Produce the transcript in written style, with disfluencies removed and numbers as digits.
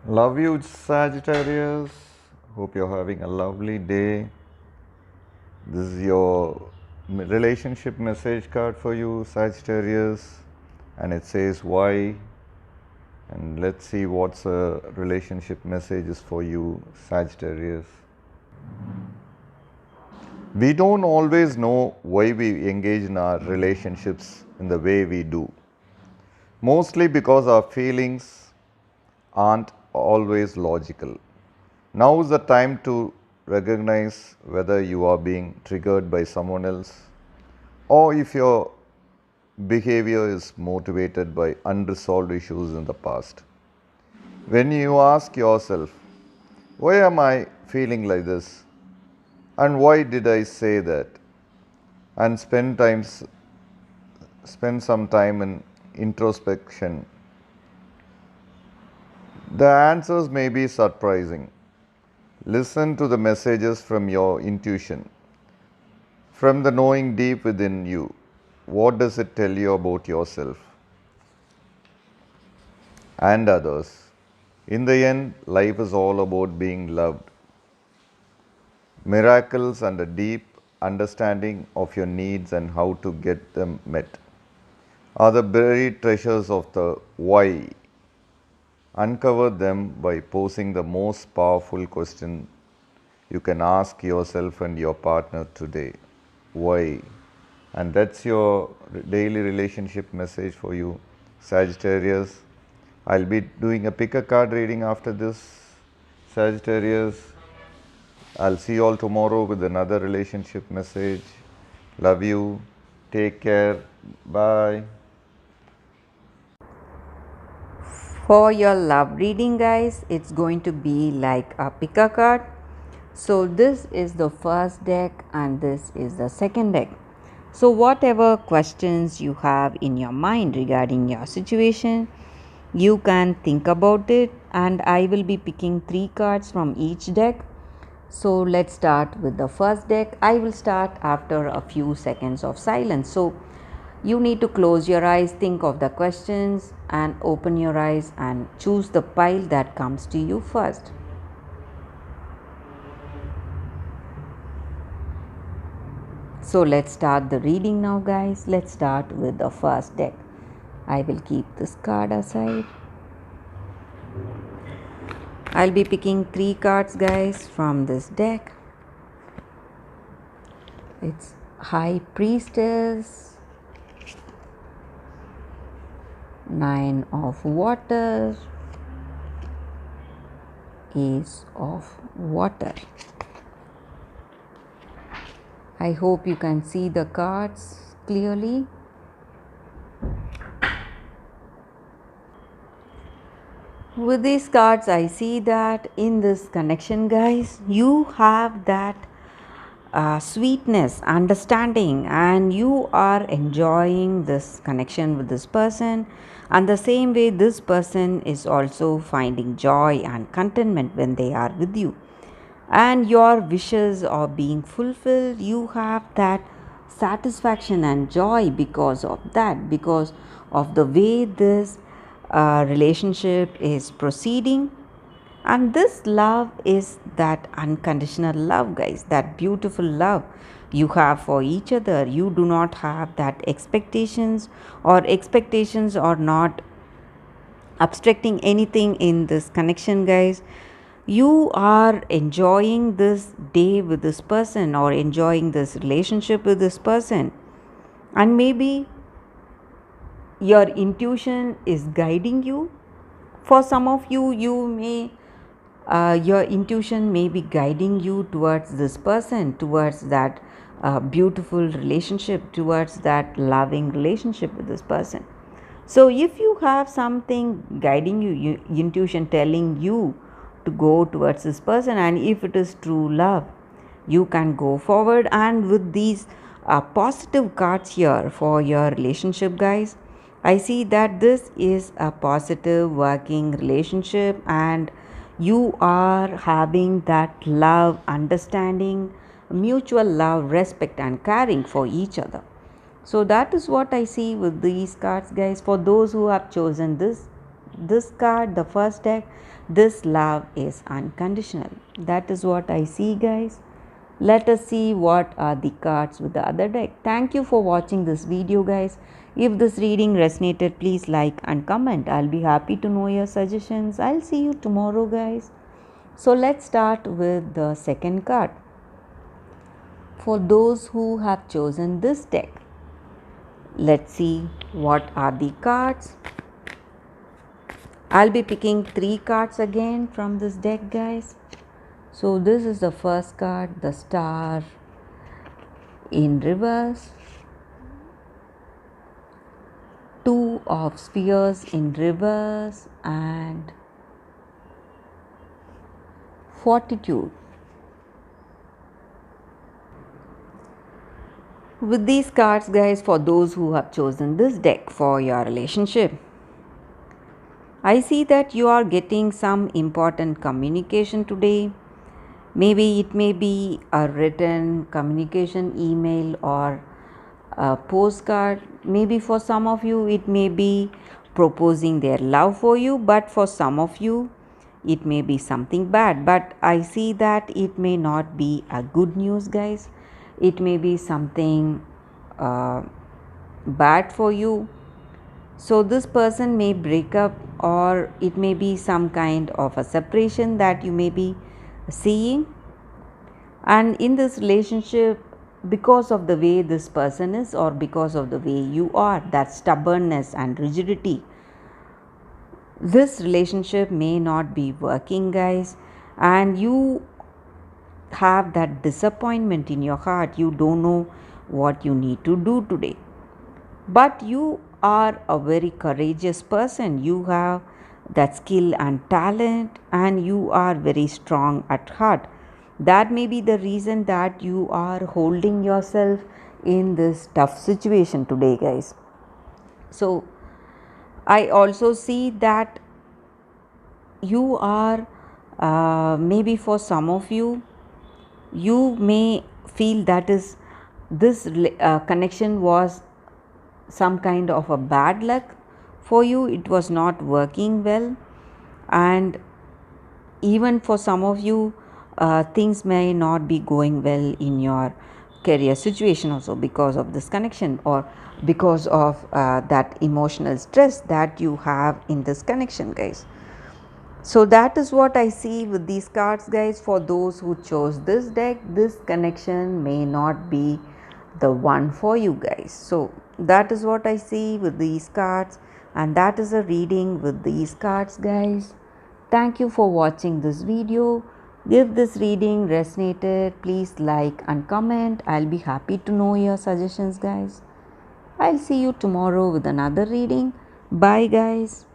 Love you, Sagittarius. Hope you're having a lovely day. This is your relationship message card for you, Sagittarius, and it says why. And let's see what's a relationship message is for you, Sagittarius. We don't always know why we engage in our relationships in the way we do, mostly because our feelings aren't always logical. Now is the time to recognize whether you are being triggered by someone else or if your behavior is motivated by unresolved issues in the past. When you ask yourself, why am I feeling like this? And why did I say that? And spend some time in introspection. The answers may be surprising. Listen to the messages from your intuition, from the knowing deep within you. What does it tell you about yourself and others? In the end, life is all about being loved. Miracles and a deep understanding of your needs and how to get them met are the buried treasures of the why. Uncover them by posing the most powerful question you can ask yourself and your partner today. Why? And that's your daily relationship message for you, Sagittarius. I'll be doing a pick a card reading after this, Sagittarius. I'll see you all tomorrow with another relationship message. Love you. Take care. Bye. For your love reading, guys, it's going to be like a pick a card. So this is the first deck and this is the second deck. So whatever questions you have in your mind regarding your situation, you can think about it, and I will be picking 3 cards from each deck. So let's start with the first deck. I will start after a few seconds of silence. So you need to close your eyes, think of the questions, and open your eyes and choose the pile that comes to you first. So let's start the reading now, guys. Let's start with the first deck. I will keep this card aside. I'll be picking 3 cards, guys, from this deck. It's High Priestess, Nine of Water, Ace of Water. I hope you can see the cards clearly. With these cards, I see that in this connection, guys, you have that sweetness, understanding, and you are enjoying this connection with this person. And the same way, this person is also finding joy and contentment when they are with you. And your wishes are being fulfilled. You have that satisfaction and joy because of that, because of the way this relationship is proceeding. And this love is that unconditional love, guys, that beautiful love you have for each other. You do not have that expectations, or expectations are not obstructing anything in this connection, guys. You are enjoying this day with this person or enjoying this relationship with this person, and maybe your intuition is guiding you. For some of you, you may your intuition may be guiding you towards this person, towards that beautiful relationship, towards that loving relationship with this person. So if you have something guiding you, intuition telling you to go towards this person, and if it is true love, you can go forward. And with these positive cards here for your relationship, guys, I see that this is a positive working relationship, and you are having that love, understanding, mutual love, respect, and caring for each other. So that is what I see with these cards, guys. For those who have chosen this this card, the first deck, this love is unconditional. That is what I see, guys. Let us see what are the cards with the other deck. Thank you for watching this video, guys. If this reading resonated, please like and comment. I'll be happy to know your suggestions. I'll see you tomorrow, guys. So let's start with the second card. For those who have chosen this deck, let's see what are the cards. I'll be picking 3 cards again from this deck, guys. So this is the first card, the Star in reverse, 2 of Spheres in reverse, and Fortitude. With these cards, guys, for those who have chosen this deck for your relationship, I see that you are getting some important communication today. Maybe it may be a written communication, email, or a postcard. Maybe for some of you it may be proposing their love for you, but for some of you it may be something bad. But I see that it may not be a good news, guys. It may be something bad for you. So this person may break up, or it may be some kind of a separation that you may be seeing. And in this relationship, because of the way this person is, or because of the way you are, that stubbornness and rigidity, this relationship may not be working, guys, and you have that disappointment in your heart. You don't know what you need to do today, but you are a very courageous person. You have that skill and talent, and you are very strong at heart. That may be the reason that you are holding yourself in this tough situation today, guys. So I also see that you are maybe for some of you, you may feel that is this connection was some kind of a bad luck for you. It was not working well, and even for some of you, things may not be going well in your career situation also because of this connection, or because of that emotional stress that you have in this connection, guys. So that is what I see with these cards, guys. For those who chose this deck, this connection may not be the one for you, guys. So that is what I see with these cards, and that is a reading with these cards, guys. Thank you for watching this video. If this reading resonated, please like and comment. I'll be happy to know your suggestions, guys. I'll see you tomorrow with another reading. Bye, guys.